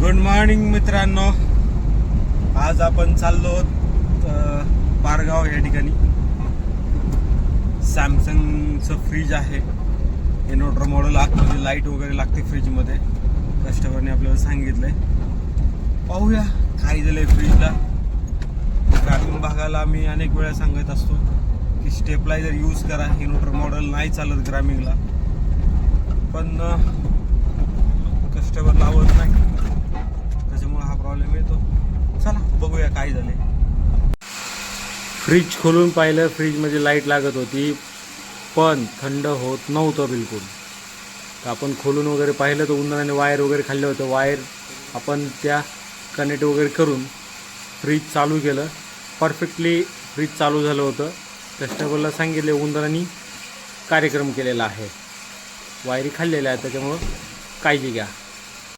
Good morning मित्रांनो. आज आपण चाललो पारगाव या ठिकाणी. सॅमसंगचं फ्रीज आहे, इन्व्हर्टर मॉडेल. आतमध्ये लाईट वगैरे लागते फ्रीजमध्ये, कस्टमरने आपल्याला सांगितलंय. पाहूया काय झालंय फ्रीजला. ग्रामीण भागाला आम्ही अनेक वेळा सांगत असतो की स्टेपलायझर यूज करा, इन्व्हर्टर मॉडेल नाही चालत ग्रामीणला, पण कस्टमर लावत नाही, त्याच्यामुळे हा प्रॉब्लेम येतो. चला बघूया काय झाले. फ्रीज खोलून पाहिलं, फ्रीजमध्ये लाईट लागत होती पण थंड होत नव्हतं बिलकुल. तर आपण खोलून वगैरे पाहिलं तर उन्हाळ्याने वायर वगैरे खाल्ले होते. वायर आपण त्या कनेक्ट वगैरे करून फ्रीज चालू केलं. परफेक्टली फ्रीज चालू झालं होतं. कस्टमरला सांगितले उंदरांनी कार्यक्रम केलेला आहे, वायरी खाल्लेल्या आहेत, त्याच्यामुळं काळजी घ्या.